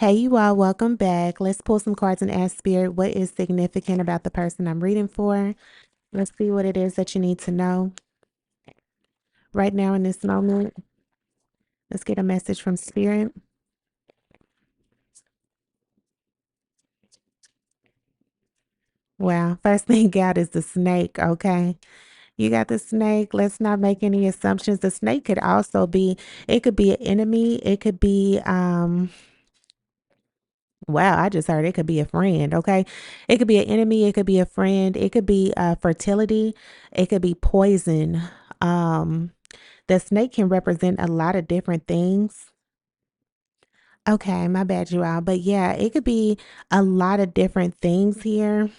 Hey, you all, welcome back. Let's pull some cards and ask Spirit what is significant about the person I'm reading for. Let's see what it is that you need to know right now in this moment. Let's get a message from Spirit. Wow, first thing out is the snake, okay? You got the snake. Let's not make any assumptions. The snake could also be, it could be an enemy. It could be, wow, I just heard it could be a friend, okay? It could be an enemy. It could be a friend. It could be fertility. It could be poison. Um, The snake can represent a lot of different things. Okay, my bad, you all. But yeah, it could be a lot of different things here.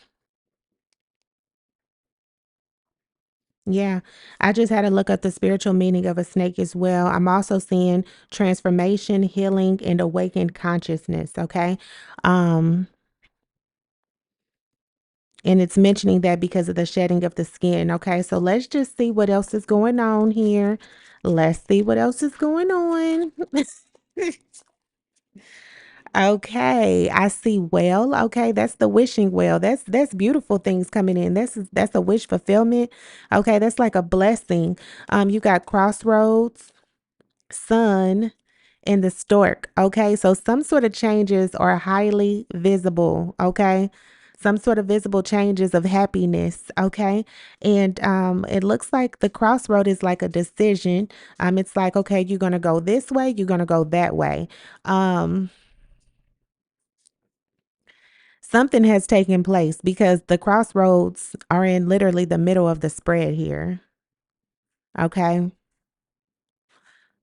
Yeah, I just had to look up the spiritual meaning of a snake as well. I'm also seeing transformation, healing, and awakened consciousness. Okay. Um, and it's mentioning that because of the shedding of the skin. Okay, so let's just see what else is going on here. Let's see what else is going on. Okay, I see well. Okay, that's the wishing well. That's beautiful things coming in. That's a wish fulfillment. Okay, that's like a blessing. You got crossroads, sun, and the stork. Okay, so some sort of changes are highly visible. Okay, some sort of visible changes of happiness. Okay, and it looks like the crossroad is like a decision. It's like okay, you're gonna go this way, you're gonna go that way. Um Something has taken place because the crossroads are in literally the middle of the spread here. Okay.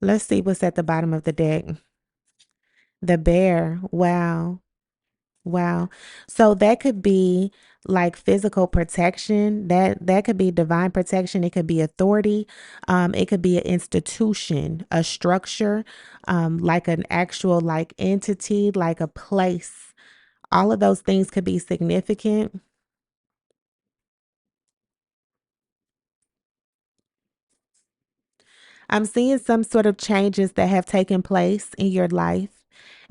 Let's see what's at the bottom of the deck. The bear. Wow. Wow. So that could be like physical protection. That could be divine protection. It could be authority. It could be an institution, a structure, like an actual like entity, like a place. All of those things could be significant. I'm seeing some sort of changes that have taken place in your life.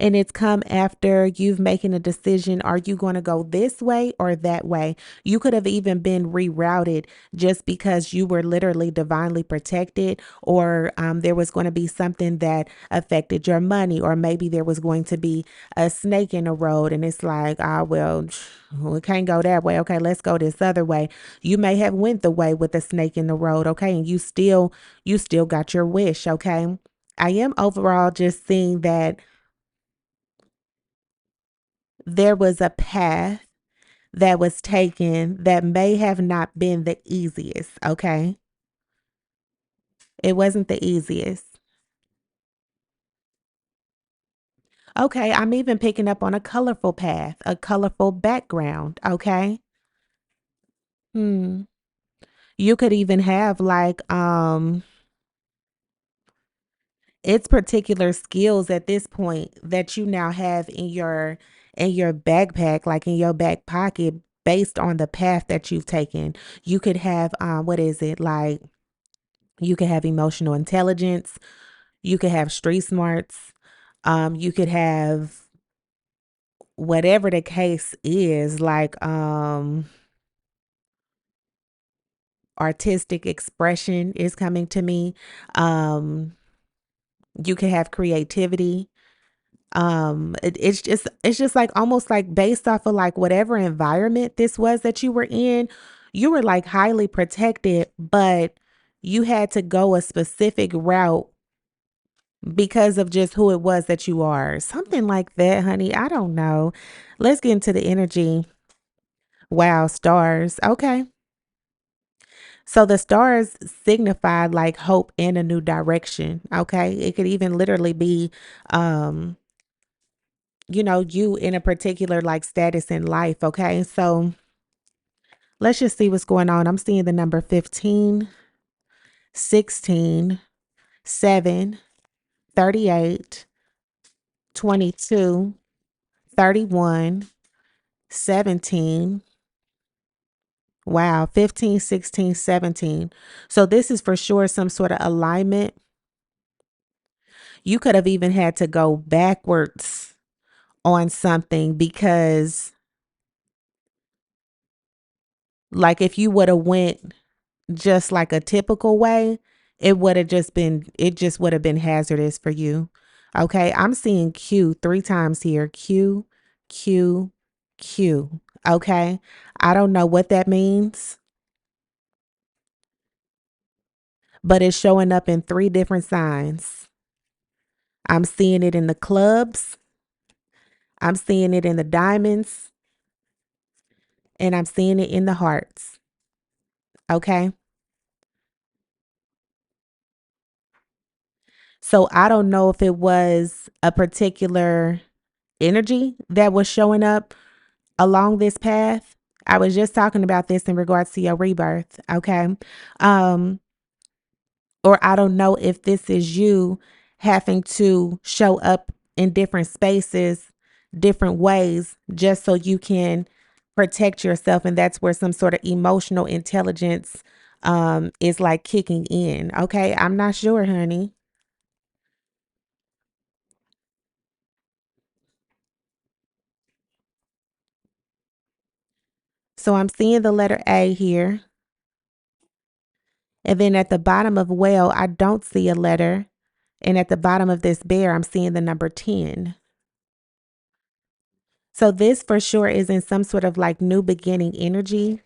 And it's come after you've making a decision. Are you going to go this way or that way? You could have even been rerouted just because you were literally divinely protected, or there was going to be something that affected your money, or maybe there was going to be a snake in the road. And it's like, ah, well, we can't go that way. Okay, let's go this other way. You may have went the way with the snake in the road. Okay, and you still got your wish, okay? I am overall just seeing that there was a path that was taken that may have not been the easiest, okay? It wasn't the easiest. Okay, I'm even picking up on a colorful path, a colorful background, okay? Hmm. You could even have like it's particular skills at this point that you now have in your backpack, like in your back pocket, based on the path that you've taken. You could have what is it like, you could have emotional intelligence, you could have street smarts, you could have whatever the case is, like artistic expression is coming to me. um you could have creativity. It's just like almost like based off of like whatever environment this was that you were in, you were like highly protected, but you had to go a specific route because of just who it was that you are. Something like that, honey. I don't know. Let's get into the energy. Wow, stars. Okay. So the stars signify like hope in a new direction. Okay. It could even literally be um you in a particular like status in life. Okay. So let's just see what's going on. I'm seeing the number 15, 16, 7, 38, 22, 31, 17. Wow, 15, 16, 17. So this is for sure some sort of alignment. You could have even had to go backwards on something because like if you would have went just like a typical way, it just would have been hazardous for you. Okay, I'm seeing Q 3 times here. Q, Q, Q. Okay, I don't know what that means, but it's showing up in 3 different signs. I'm seeing it in the clubs, I'm seeing it in the diamonds, and I'm seeing it in the hearts. Okay, so I don't know if it was a particular energy that was showing up along this path. I was just talking about this in regards to your rebirth, okay? Um, or I don't know if this is you having to show up in different spaces, different ways, just so you can protect yourself. And that's where some sort of emotional intelligence is like kicking in. Okay. I'm not sure, honey. So I'm seeing the letter A here. And then at the bottom of well, I don't see a letter. And at the bottom of this bear, I'm seeing the number 10. So this for sure is in some sort of like new beginning energy.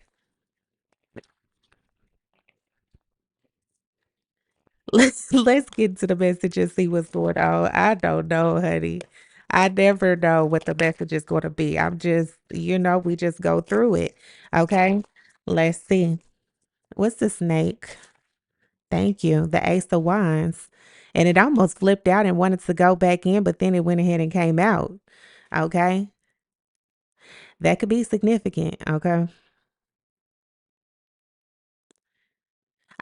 Let's get to the message and see what's going on. I don't know, honey. I never know what the message is going to be. I'm just, we just go through it. Okay. Let's see. What's the snake? Thank you. The Ace of Wands. And it almost flipped out and wanted to go back in, but then it went ahead and came out. Okay. That could be significant. Okay.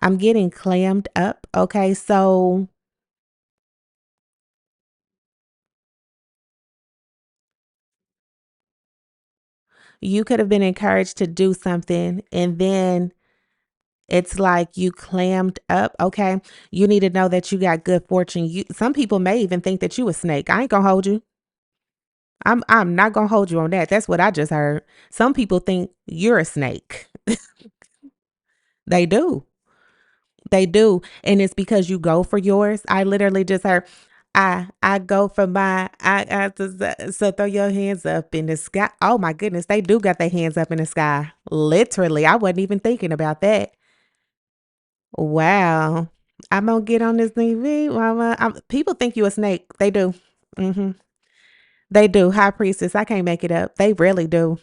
I'm getting clammed up. Okay. So you could have been encouraged to do something and then it's like you clammed up. Okay. You need to know that you got good fortune. Some people may even think that you a snake. I ain't gonna hold you. I'm not gonna hold you on that. That's what I just heard. Some people think you're a snake. They do. They do. And it's because you go for yours. I literally just heard I go for my I just so throw your hands up in the sky. Oh my goodness, they do got their hands up in the sky. Literally. I wasn't even thinking about that. Wow. I'm gonna get on this TV. Mama. People think you a snake. They do. Hmm. They do. High priestess. I can't make it up. They really do.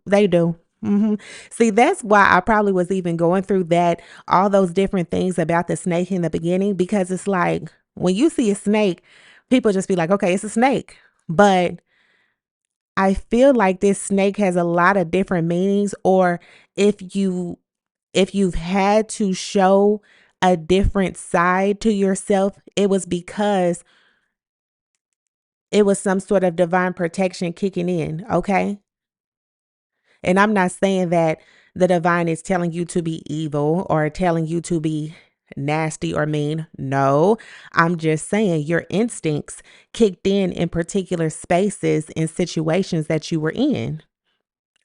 They do. Hmm. See, that's why I probably was even going through that, all those different things about the snake in the beginning, because it's like when you see a snake, people just be like, okay, it's a snake. But I feel like this snake has a lot of different meanings, or if you if you've had to show a different side to yourself, it was because it was some sort of divine protection kicking in, okay? And I'm not saying that the divine is telling you to be evil or telling you to be nasty or mean. No, I'm just saying your instincts kicked in particular spaces and situations that you were in.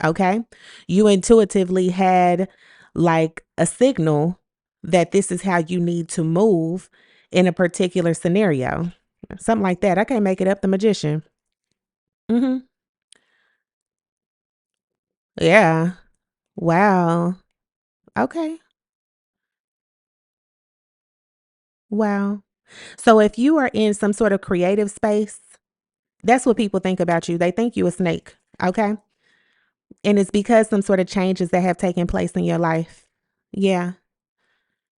Okay. You intuitively had like a signal that this is how you need to move in a particular scenario. Something like that. I can't make it up. The magician. Mm-hmm. Yeah. Wow. Okay. Wow. So if you are in some sort of creative space, that's what people think about you. They think you a snake. Okay. And it's because some sort of changes that have taken place in your life. Yeah.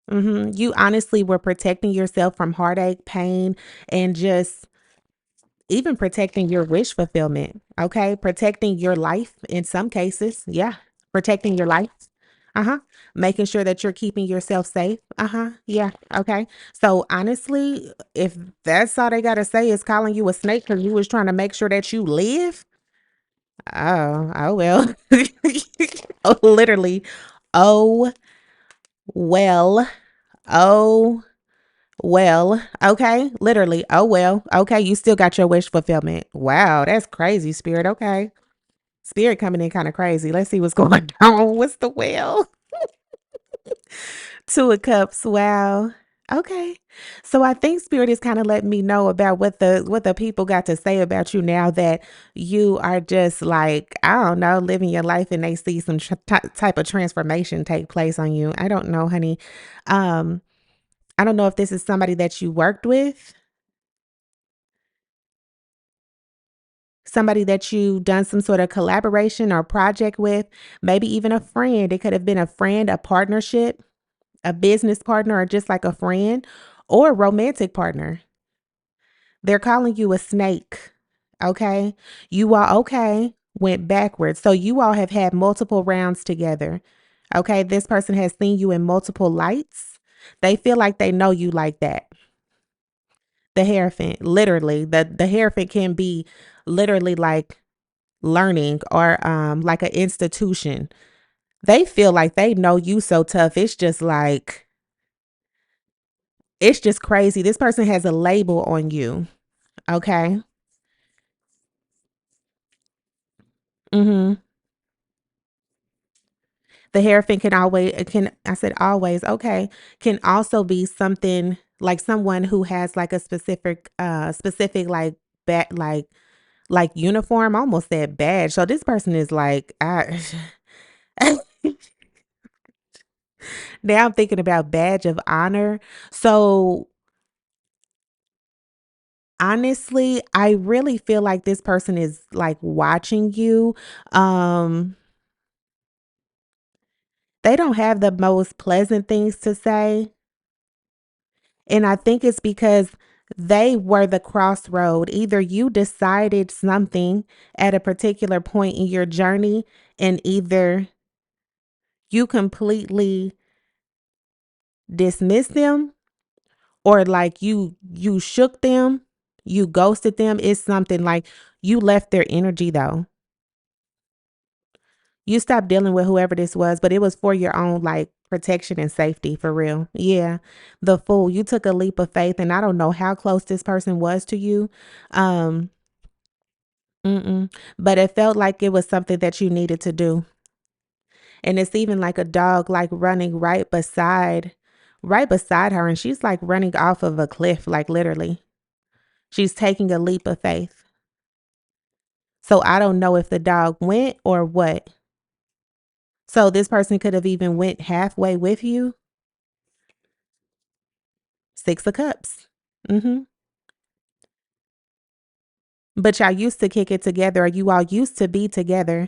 You honestly were protecting yourself from heartache, pain, and just even protecting your wish fulfillment. Okay. Protecting your life in some cases. Yeah. Protecting your life. Uh-huh. Making sure that you're keeping yourself safe. Uh-huh. Yeah. Okay. So honestly, if that's all they gotta say is calling you a snake because you was trying to make sure that you live, oh well. Oh, literally. Oh well. Oh Well, okay, literally. Oh well, okay, you still got your wish fulfillment. Wow, that's crazy, spirit. Okay, spirit coming in kind of crazy. Let's see what's going on. What's the well? Two of Cups. Wow. Okay. So I think Spirit is kind of letting me know about what the people got to say about you now that you are just like, I don't know, living your life and they see some type of transformation take place on you. I don't know, honey. Um I don't know if this is somebody that you worked with, somebody that you done some sort of collaboration or project with, maybe even a friend. It could have been a friend, a partnership, a business partner, or just like a friend or a romantic partner. They're calling you a snake. Okay. You all, okay, went backwards. So you all have had multiple rounds together. Okay. This person has seen you in multiple lights. They feel like they know you like that. The Hierophant, literally, the Hierophant can be literally like learning or like an institution. They feel like they know you so tough. It's just crazy. This person has a label on you. Okay. Mm-hmm. The Hierophant can always can I said always, okay, can also be something like someone who has like a specific like like uniform. I almost said badge. So this person is like I now I'm thinking about badge of honor. So honestly, I really feel like this person is like watching you. Um they don't have the most pleasant things to say. And I think it's because they were the crossroad. Either you decided something at a particular point in your journey, and either you completely dismissed them or like you shook them, you ghosted them. It's something like you left their energy though. You stopped dealing with whoever this was, but it was for your own like protection and safety for real. Yeah. The fool. You took a leap of faith and I don't know how close this person was to you. Um but it felt like it was something that you needed to do. And it's even like a dog like running right beside her and she's like running off of a cliff like literally. She's taking a leap of faith. So I don't know if the dog went or what. So this person could have even went halfway with you. 6 of Cups. Mhm. But y'all used to kick it together or you all used to be together.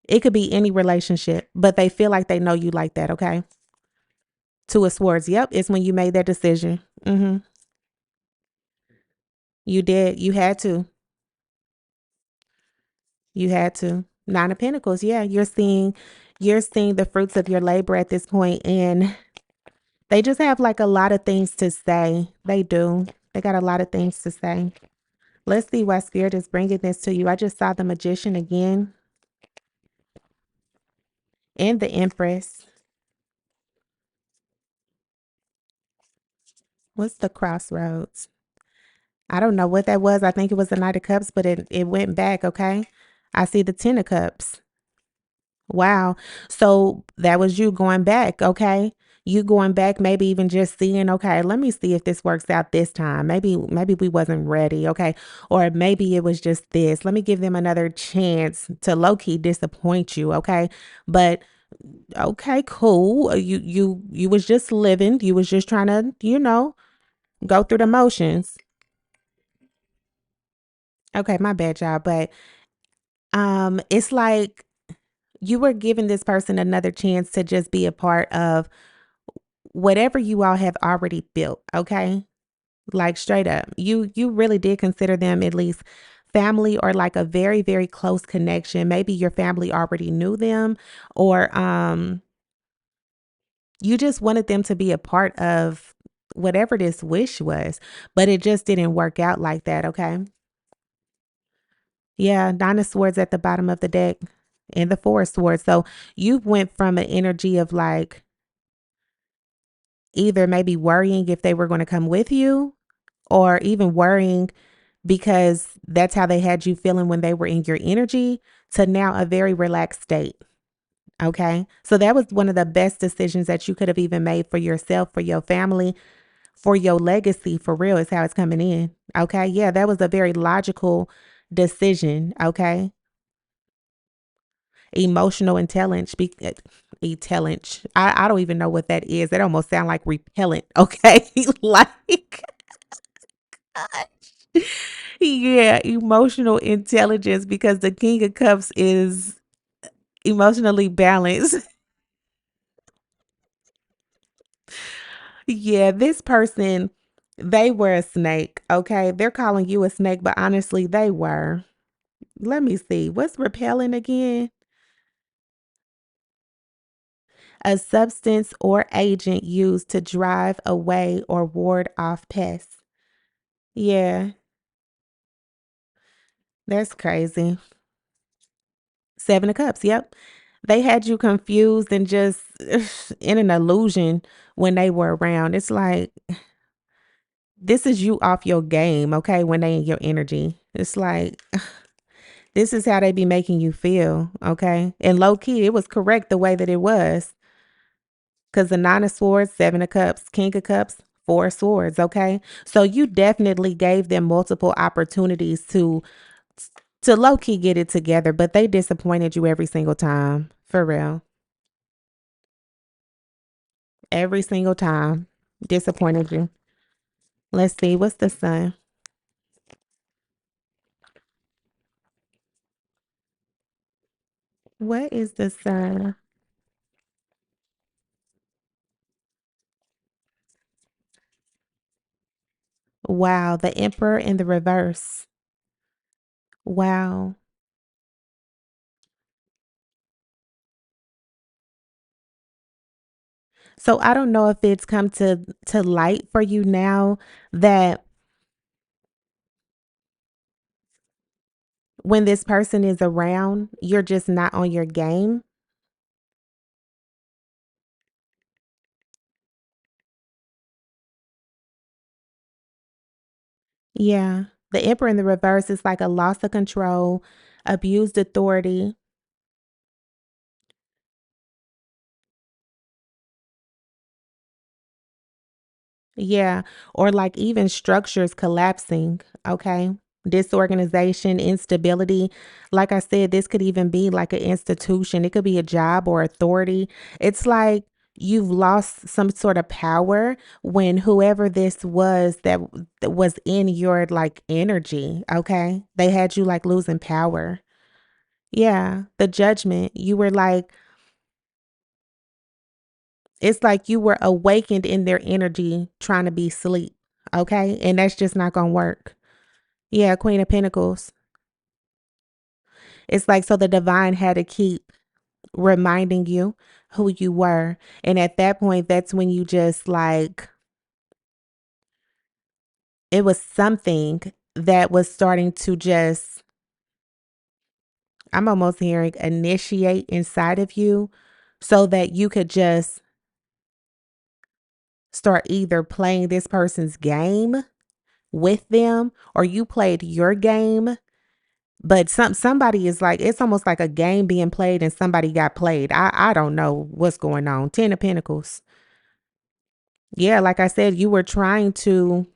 It could be any relationship, but they feel like they know you like that, okay? 2 of Swords. Yep, it's when you made that decision. Mhm. You did. You had to. You had to. 9 of Pentacles. Yeah, you're seeing the fruits of your labor at this point and they just have like a lot of things to say. They do. They got a lot of things to say. Let's see why Spirit is bringing this to you. I just saw the Magician again and the Empress. What's the Crossroads? I don't know what that was. I think it was the Knight of Cups, but it went back, okay? I see the Ten of Cups. Wow. So that was you going back, okay? You going back, maybe even just seeing, okay, let me see if this works out this time. Maybe we wasn't ready, okay? Or maybe it was just this. Let me give them another chance to low-key disappoint you, okay? But okay, cool. You was just living. You was just trying to, go through the motions. Okay, my bad, y'all. But it's like you were giving this person another chance to just be a part of whatever you all have already built, okay? Like straight up. You really did consider them at least family or like a very, very close connection. Maybe your family already knew them or you just wanted them to be a part of whatever this wish was, but it just didn't work out like that, okay? Yeah, Nine of Swords at the bottom of the deck and the Four of Swords. So you went from an energy of like either maybe worrying if they were going to come with you, or even worrying because that's how they had you feeling when they were in your energy, to now a very relaxed state. Okay. So that was one of the best decisions that you could have even made for yourself, for your family, for your legacy, for real, is how it's coming in. Okay. Yeah, that was a very logical decision. Okay. Emotional intelligence. Intelligence. I don't even know what that is. That almost sound like repellent. Okay. Like, yeah, emotional intelligence, because the King of Cups is emotionally balanced. Yeah, this person, they were a snake. Okay. They're calling you a snake, but honestly, they were. Let me see. What's repelling again? A substance or agent used to drive away or ward off pests. Yeah, that's crazy. Seven of Cups. Yep. They had you confused and just in an illusion when they were around. It's like, this is you off your game, okay? When they in your energy. It's like, this is how they be making you feel, okay? And low key, it was correct the way that it was. Because the Nine of Swords, Seven of Cups, King of Cups, Four of Swords, okay? So you definitely gave them multiple opportunities to low key get it together, but they disappointed you every single time. For real. Every single time. Disappointed you. Let's see, what's the sun? What is the sun? Wow, the Emperor in the reverse. Wow. So I don't know if it's come to light for you now that when this person is around, you're just not on your game. Yeah. The Emperor in the reverse is like a loss of control, abused authority. Yeah, or like even structures collapsing, okay? Disorganization, instability. Like I said, this could even be like an institution. It could be a job or authority. It's like you've lost some sort of power when whoever this was that was in your like energy, okay? They had you like losing power. Yeah, the judgment. You were like, it's like you were awakened in their energy trying to be sleep. Okay. And that's just not going to work. Yeah. Queen of Pentacles. It's like, so the divine had to keep reminding you who you were. And at that point, that's when you just like, it was something that was starting to just, I'm almost hearing initiate inside of you so that you could just start either playing this person's game with them or you played your game. But somebody is like, it's almost like a game being played and somebody got played. I don't know what's going on. Ten of Pentacles. Yeah, like I said, you were trying to,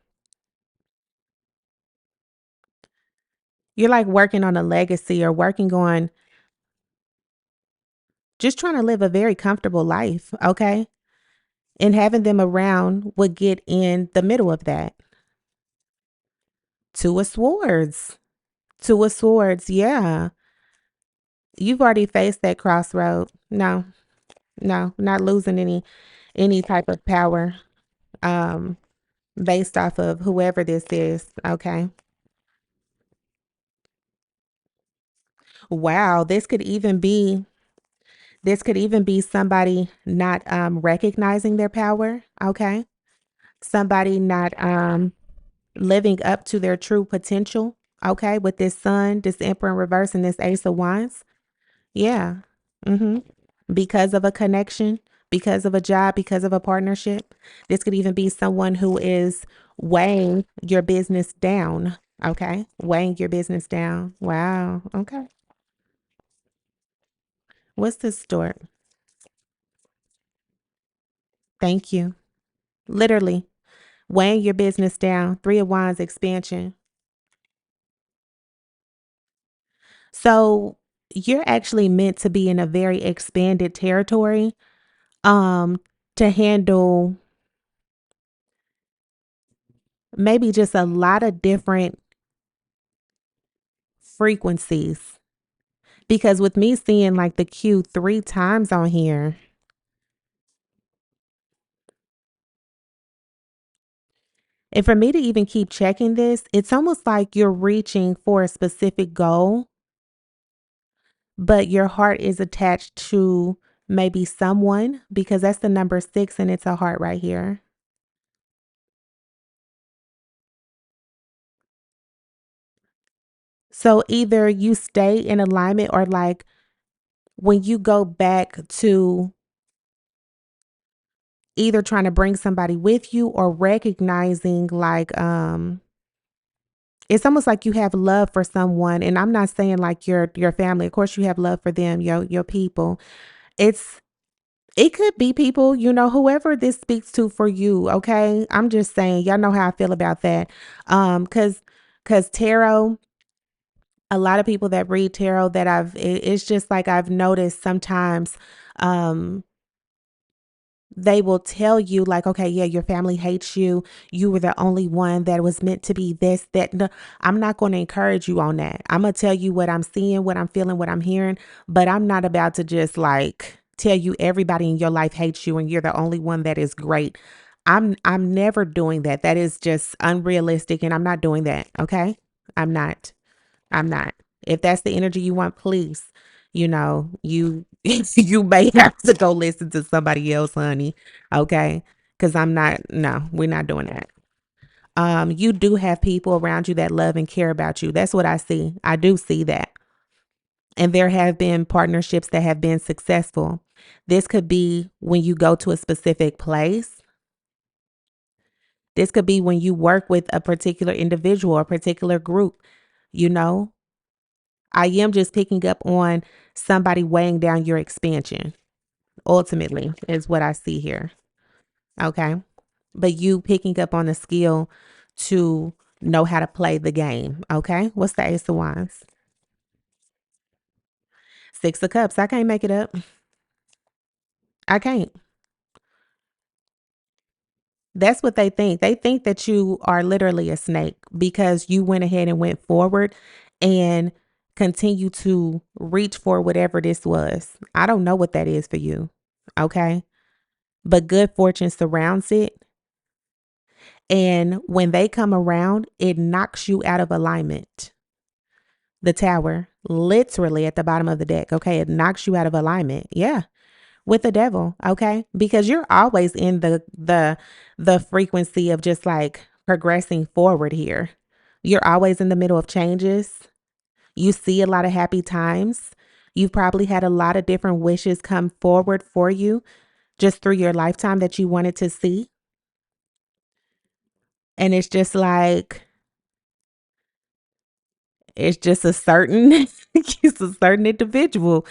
you're like working on a legacy or working on just trying to live a very comfortable life, okay? And having them around would get in the middle of that. Two of Swords. Two of Swords, yeah. You've already faced that crossroad. No, no, not losing any type of power. Um based off of whoever this is. Okay. Wow, this could even be somebody not recognizing their power. Okay. Somebody not living up to their true potential. Okay, with this sun, this Emperor in reverse, and this Ace of Wands. Yeah. Mm-hmm. Because of a connection, because of a job, because of a partnership. This could even be someone who is weighing your business down. Okay. Weighing your business down. Wow. Okay. What's this store? Thank you. Literally weighing your business down. Three of Wands expansion. So you're actually meant to be in a very expanded territory um to handle maybe just a lot of different frequencies. Because with me seeing like the Q three times on here, and for me to even keep checking this, it's almost like you're reaching for a specific goal, but your heart is attached to maybe someone because that's the number 6 and it's a heart right here. So either you stay in alignment or like when you go back to either trying to bring somebody with you or recognizing like it's almost like you have love for someone, and I'm not saying like your family. Of course you have love for them, your people. It's it could be people, whoever this speaks to for you, okay? I'm just saying, y'all know how I feel about that. Cuz tarot, a lot of people that read tarot that it's just like I've noticed sometimes um they will tell you like, okay, yeah, your family hates you. You were the only one that was meant to be this, that. No, I'm not going to encourage you on that. I'm going to tell you what I'm seeing, what I'm feeling, what I'm hearing, but I'm not about to just like tell you everybody in your life hates you and you're the only one that is great. I'm never doing that. That is just unrealistic and I'm not doing that, okay? I'm not. I'm not. If that's the energy you want, please, you you may have to go listen to somebody else, honey. Okay? Cuz I'm not no, we're not doing that. You do have people around you that love and care about you. That's what I see. I do see that. And there have been partnerships that have been successful. This could be when you go to a specific place. This could be when you work with a particular individual or particular group, you know, I am just picking up on somebody weighing down your expansion, ultimately, is what I see here. Okay. But you picking up on the skill to know how to play the game. Okay. What's the Ace of Wands? 6 of Cups. I can't make it up. I can't. That's what they think. They think that you are literally a snake because you went ahead and went forward and continue to reach for whatever this was. I don't know what that is for you. Okay. But good fortune surrounds it. And when they come around, it knocks you out of alignment. The tower, literally at the bottom of the deck. Okay. It knocks you out of alignment. Yeah. With the devil. Okay. Because you're always in the frequency of just like progressing forward here. You're always in the middle of changes. You see a lot of happy times. You've probably had a lot of different wishes come forward for you just through your lifetime that you wanted to see. And it's just a certain it's a certain individual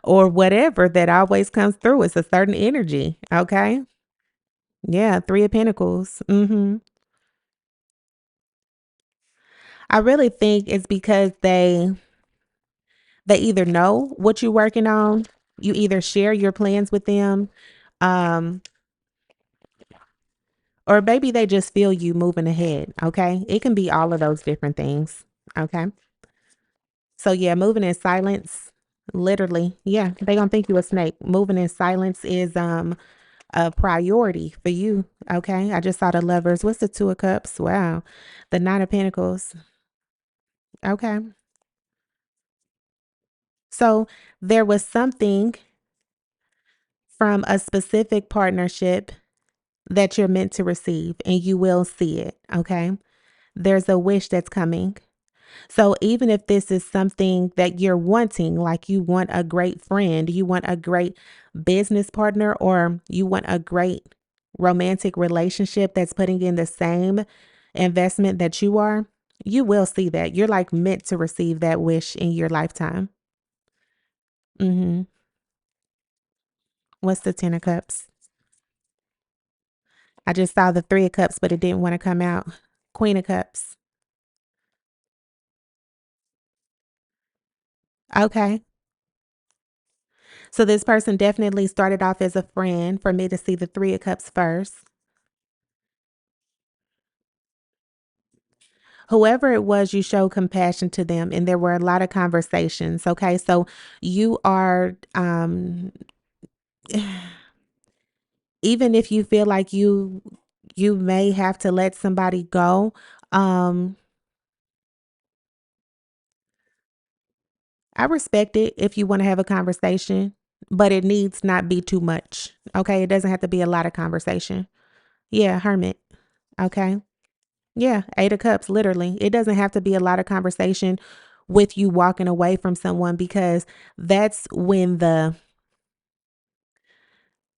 or whatever that always comes through. It's a certain energy. Okay. Yeah. 3 of Pentacles. I really think it's because they either know what you're working on, you either share your plans with them, um, or maybe they just feel you moving ahead. Okay. It can be all of those different things. Okay. So yeah, moving in silence, literally, yeah, they gonna think you a snake. Moving in silence is a priority for you. Okay. I just saw the Lovers. What's the 2 of Cups? Wow. The 9 of Pentacles. Okay. So there was something from a specific partnership that you're meant to receive and you will see it. Okay. There's a wish that's coming. So even if this is something that you're wanting, like you want a great friend, you want a great business partner, or you want a great romantic relationship that's putting in the same investment that you are, you will see that. You're like meant to receive that wish in your lifetime. Mhm. What's the 10 of cups? I just saw the 3 of cups, but it didn't want to come out. Queen of cups. Okay. So this person definitely started off as a friend for me to see the 3 of cups first. Whoever it was, you showed compassion to them, and there were a lot of conversations. Okay. So you are, even if you feel like you may have to let somebody go, um, I respect it if you want to have a conversation, but it needs not be too much. Okay. It doesn't have to be a lot of conversation. Yeah, hermit. Okay. Yeah, 8 of cups, literally. It doesn't have to be a lot of conversation with you walking away from someone because that's when the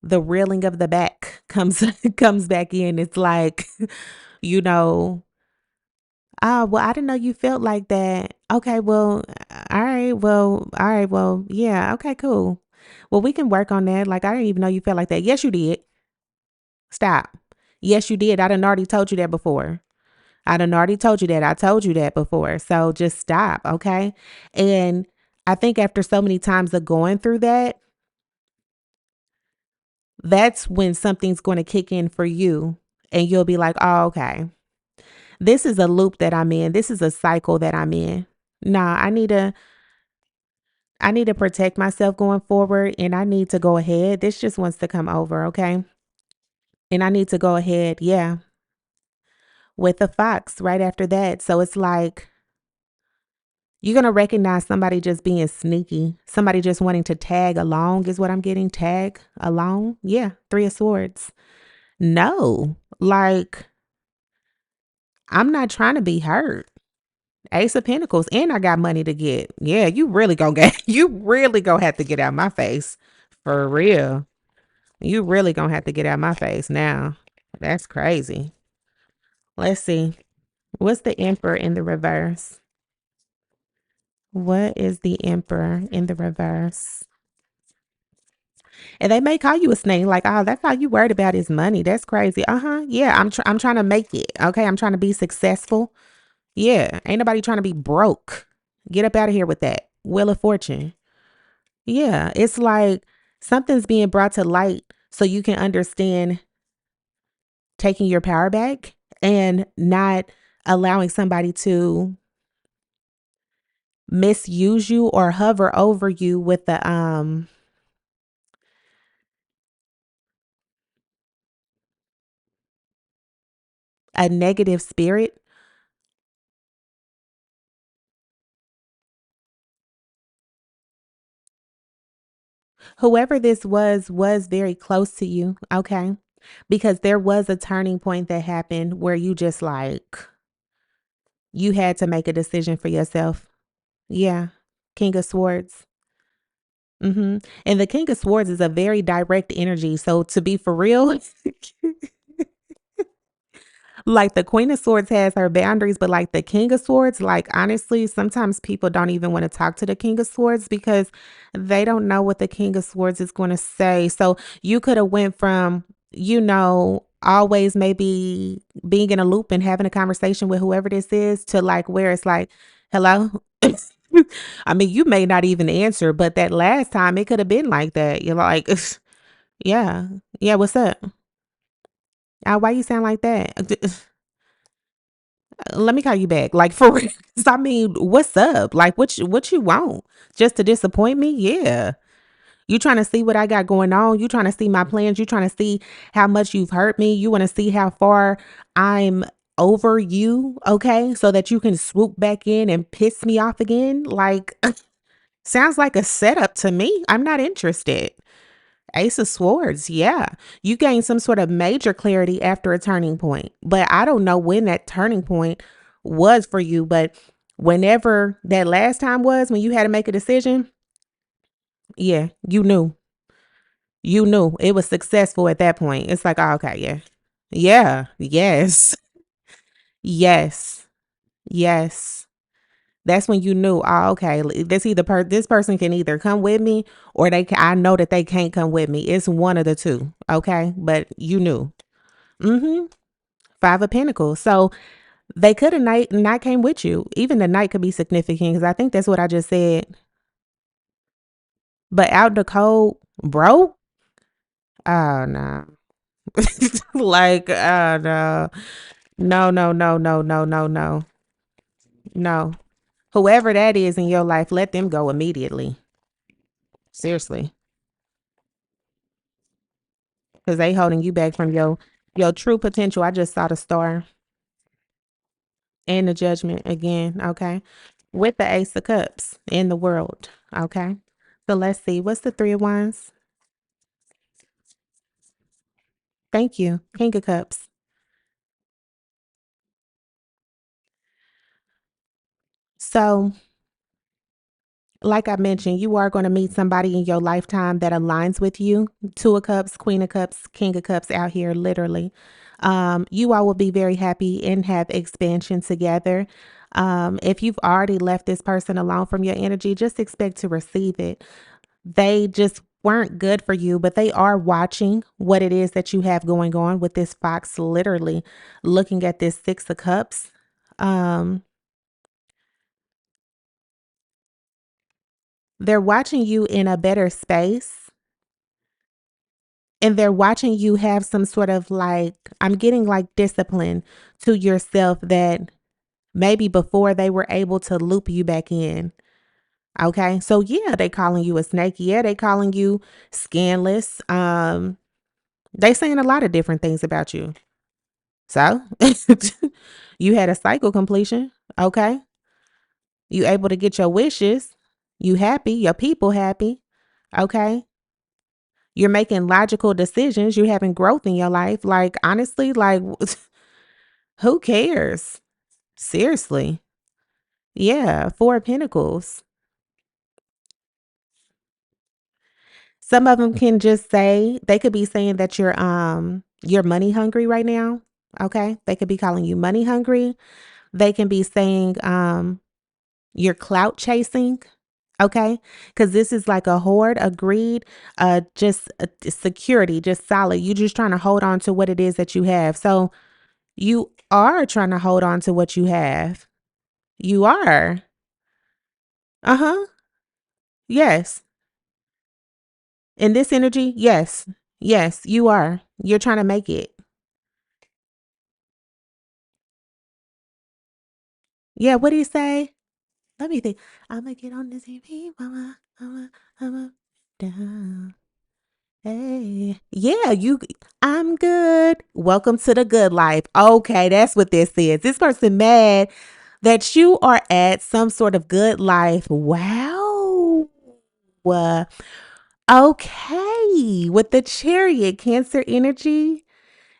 reeling of the back comes comes back in. It's like, you know, "Oh, well, I didn't know you felt like that." "Okay, well, all right, well, yeah, okay, cool. Well, we can work on that. Like, I didn't even know you felt like that." "Yes, you did. Stop. Yes, you did. I done already told you that before. I done already told you that. I told you that before. So just stop, okay?" And I think after so many times of going through that, that's when something's gonna kick in for you, and you'll be like, "Oh, okay. This is a loop that I'm in. This is a cycle that I'm in. Nah, I need to protect myself going forward, and I need to go ahead. This just wants to come over, okay? And I need to go ahead, yeah, with the fox right after that." So it's like you're gonna recognize somebody just being sneaky, somebody just wanting to tag along is what I'm getting. Tag along? Yeah, 3 of swords. No, like, I'm not trying to be hurt. Ace of Pentacles, and I got money to get. Yeah, you really gonna get you really gonna have to get out my face. For real. You really gonna have to get out my face now. That's crazy. Let's see. What's the Emperor in the reverse? What is the Emperor in the reverse? And they may call you a snake, like, "Oh, that's all you worried about is money. That's crazy." Uh-huh. Yeah, I'm trying to make it. Okay. I'm trying to be successful. Yeah. Ain't nobody trying to be broke. Get up out of here with that. Wheel of Fortune. Yeah. It's like something's being brought to light so you can understand taking your power back and not allowing somebody to misuse you or hover over you with a negative spirit. Whoever this was very close to you, okay? Because there was a turning point that happened where you just like you had to make a decision for yourself. Yeah. King of Swords. Mhm. And the King of Swords is a very direct energy. So to be for real, like the Queen of Swords has her boundaries, but like the King of Swords, like honestly, sometimes people don't even want to talk to the King of Swords because they don't know what the King of Swords is going to say. So you could have went from, always maybe being in a loop and having a conversation with whoever this is to like where it's like, "Hello?" I mean, you may not even answer, but that last time it could have been like that. You're like, yeah, yeah, what's up? Why you sound like that? Let me call you back. Like for real. I mean, what's up? Like what you want? Just to disappoint me? Yeah. You trying to see what I got going on? You trying to see my plans? You trying to see how much you've hurt me? You want to see how far I'm over you, okay? So that you can swoop back in and piss me off again? Like sounds like a setup to me. I'm not interested. Ace of Swords, yeah. You gain some sort of major clarity after a turning point. But I don't know when that turning point was for you. But Whenever that last time was when you had to make a decision, yeah, you knew. You knew it was successful at that point. It's like, oh, okay, yeah. Yeah. Yes. Yes. Yes. That's when you knew, oh, okay, this person can either come with me or I know that they can't come with me. It's one of the two. Okay. But you knew. Mm-hmm. Five of Pentacles. So they could have not came with you. Even the night could be significant because I think that's what I just said. But out in the cold, bro. Oh no. Like, no. No, no, no, no, no, no, no. No. Whoever that is in your life, let them go immediately. Seriously. Because they holding you back from your true potential. I just saw the star and the judgment again. Okay. With the Ace of Cups in the world. Okay. So let's see. What's the Three of Wands? Thank you. King of Cups. So, like I mentioned, you are going to meet somebody in your lifetime that aligns with you. Two of Cups, Queen of Cups, King of Cups out here, literally. You all will be very happy and have expansion together. If you've already left this person alone from your energy, just expect to receive it. They just weren't good for you, but they are watching what it is that you have going on with this fox, literally looking at this Six of Cups. Um, they're watching you in a better space and they're watching you have some sort of like, I'm getting like discipline to yourself that maybe before they were able to loop you back in. Okay. So yeah, they calling you a snake. Yeah, they calling you scandalous. They saying a lot of different things about you. So you had a cycle completion. Okay. You able to get your wishes. You happy. Your people happy. Okay. You're making logical decisions. You're having growth in your life. Like, honestly, like, who cares? Seriously. Yeah. Four of Pentacles. Some of them can just say, they could be saying that you're money hungry right now. Okay. They could be calling you money hungry. They can be saying, you're clout chasing. Okay. Cause this is like a hoard, a greed, just a security, just solid. You just trying to hold on to what it is that you have. So you are trying to hold on to what you have. You are. Uh huh. Yes. In this energy, yes. Yes, you are. You're trying to make it. Yeah. What do you say? Let me think. I'm going to get on this TV, mama. I'm down. Hey, yeah, I'm good. Welcome to the good life. Okay, that's what this is. This person mad that you are at some sort of good life. Wow. Uh, okay, with the Chariot, Cancer energy.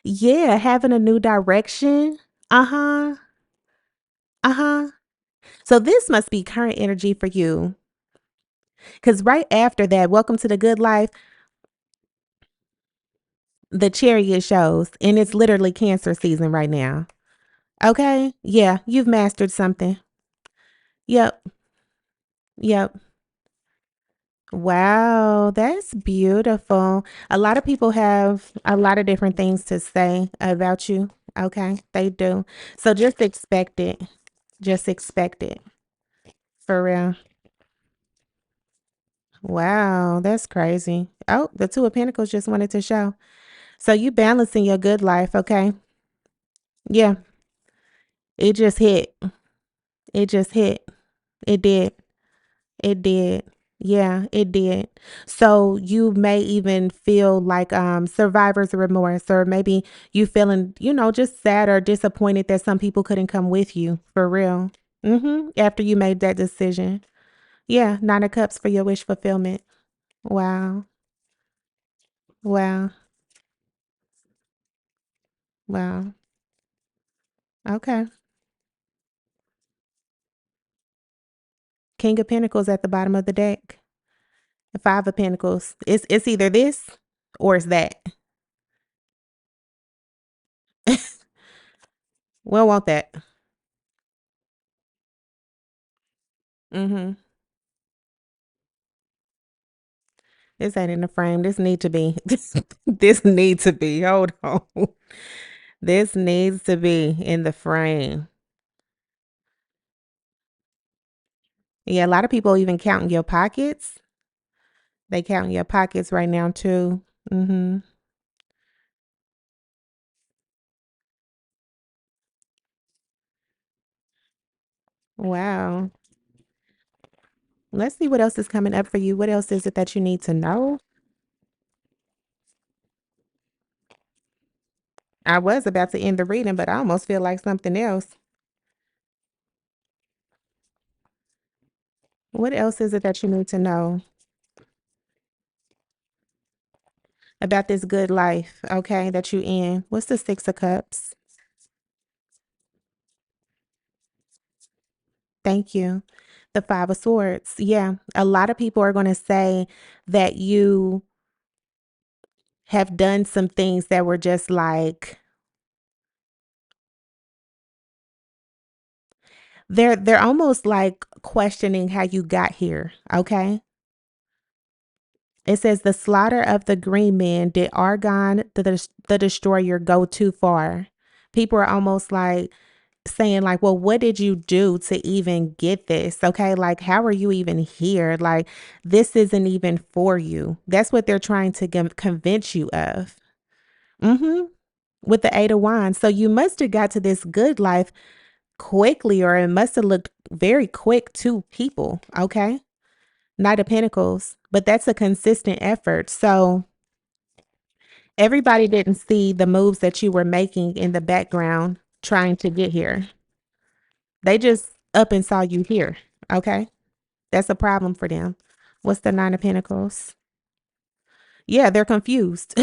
Yeah, having a new direction. Uh huh. Uh huh. So this must be current energy for you. Because right after that, welcome to the good life. The Chariot shows, and it's literally Cancer season right now. Okay. Yeah, you've mastered something. Yep. Yep. Wow, that's beautiful. A lot of people have a lot of different things to say about you. Okay, they do. So just expect it. Just expect it. For real. Wow, that's crazy. Oh, the Two of Pentacles just wanted to show. So you balancing your good life, okay? Yeah, it just hit. It just hit. It did. It did. Yeah, it did. So you may even feel like survivor's remorse, or maybe you feeling, just sad or disappointed that some people couldn't come with you for real. After you made that decision. Yeah, Nine of Cups for your wish fulfillment. Wow. Wow. Wow. Okay. King of Pentacles at the bottom of the deck. The Five of Pentacles. It's either this or it's that. We don't want that. Mm-hmm. This ain't in the frame. This need to be. This need to be. Hold on. This needs to be in the frame. Yeah, a lot of people even counting your pockets. They counting your pockets right now too. Mm-hmm. Wow. Let's see what else is coming up for you. What else is it that you need to know? I was about to end the reading, but I almost feel like something else. What else is it that you need to know about this good life, okay, that you in? What's the Six of Cups? Thank you. The Five of Swords. Yeah, a lot of people are going to say that you have done some things that were just like they're almost like questioning how you got here, okay? It says the slaughter of the green men did Argon the destroyer go too far. People are almost like saying like, well, what did you do to even get this? Okay, like how are you even here? Like this isn't even for you. That's what they're trying to convince you of. Mm-hmm. With the Eight of Wands, so you must have got to this good life quickly, or it must have looked very quick to people. Okay, Knight of Pentacles, but that's a consistent effort. So everybody didn't see the moves that you were making in the background trying to get here. They just up and saw you here. Okay. That's a problem for them. What's the Nine of Pentacles? Yeah, they're confused.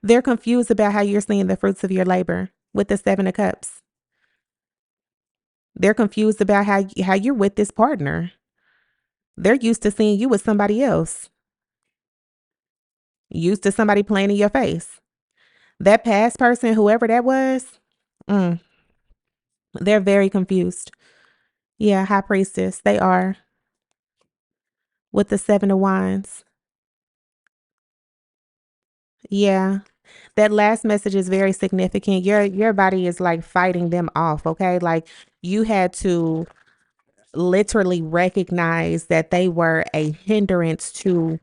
They're confused about how you're seeing the fruits of your labor with the Seven of Cups. They're confused about how you're with this partner. They're used to seeing you with somebody else, used to somebody playing in your face. That past person, whoever that was, mm, they're very confused. Yeah, High Priestess, they are with the Seven of Wands. Yeah, that last message is very significant. Your body is like fighting them off, okay? Like you had to literally recognize that they were a hindrance to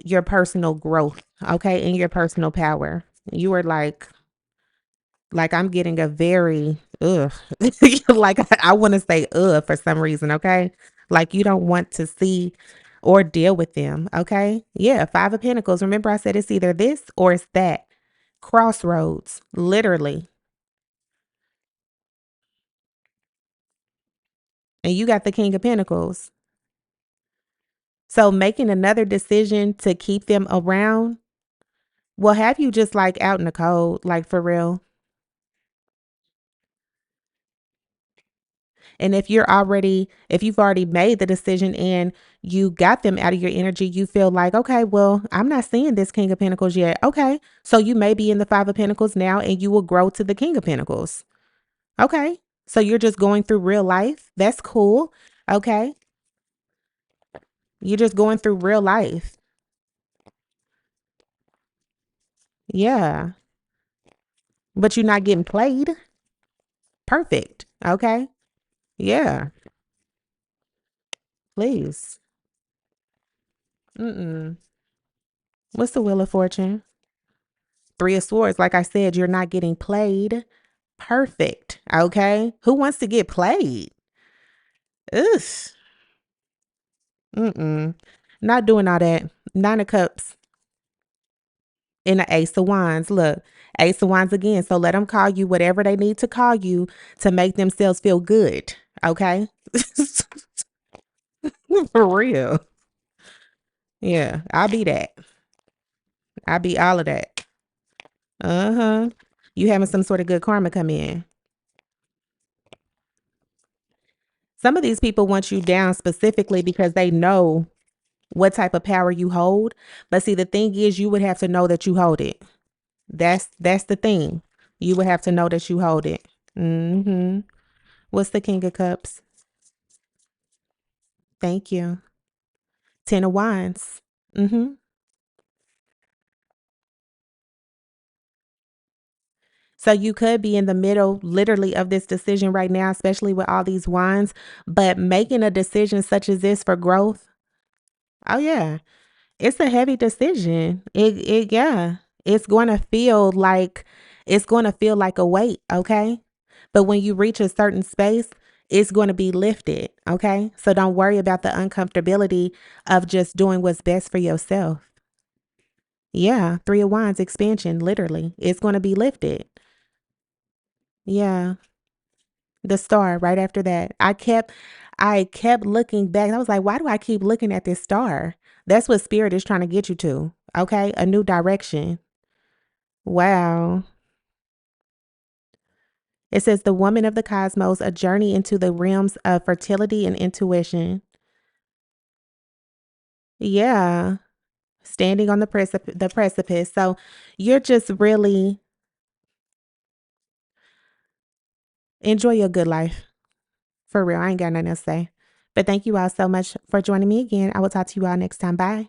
your personal growth, okay? And your personal power. You were like I'm getting a very like I want to say for some reason, okay? Like you don't want to see or deal with them, okay? Yeah, Five of Pentacles. Remember I said it's either this or it's that. Crossroads, literally. And you got the King of Pentacles. So making another decision to keep them around will have you just like out in the cold, like for real. And if you've already made the decision and you got them out of your energy, you feel like, okay, well, I'm not seeing this King of Pentacles yet. Okay. So you may be in the Five of Pentacles now and you will grow to the King of Pentacles. Okay. So you're just going through real life. That's cool. Okay. You're just going through real life. Yeah. But you're not getting played. Perfect. Okay. Yeah. Please. Mm-mm. What's the Wheel of Fortune? Three of Swords. Like I said, you're not getting played. Perfect. Okay. Who wants to get played? Ugh. Mm-mm. Not doing all that. Nine of Cups and the Ace of Wands. Look, Ace of Wands again. So let them call you whatever they need to call you to make themselves feel good. Okay. For real. Yeah. I'll be that. I'll be all of that. Uh-huh. You having some sort of good karma come in. Some of these people want you down specifically because they know what type of power you hold. But see, the thing is, you would have to know that you hold it. That's the thing. You would have to know that you hold it. Mm-hmm. What's the King of Cups? Thank you. Ten of Wands. Mm-hmm. So you could be in the middle, literally, of this decision right now, especially with all these wands. But making a decision such as this for growth, oh yeah, it's a heavy decision. Yeah, it's going to feel like a weight, okay? But when you reach a certain space, it's going to be lifted, okay? So don't worry about the uncomfortability of just doing what's best for yourself. Yeah, Three of Wands expansion, literally. It's going to be lifted. Yeah, the star right after that. I kept looking back. I was like, why do I keep looking at this star? That's what spirit is trying to get you to. Okay? A new direction. Wow. It says the woman of the cosmos, a journey into the realms of fertility and intuition. Yeah. Standing on the precipice. So you're just really enjoy your good life. For real. I ain't got nothing else to say. But thank you all so much for joining me again. I will talk to you all next time. Bye.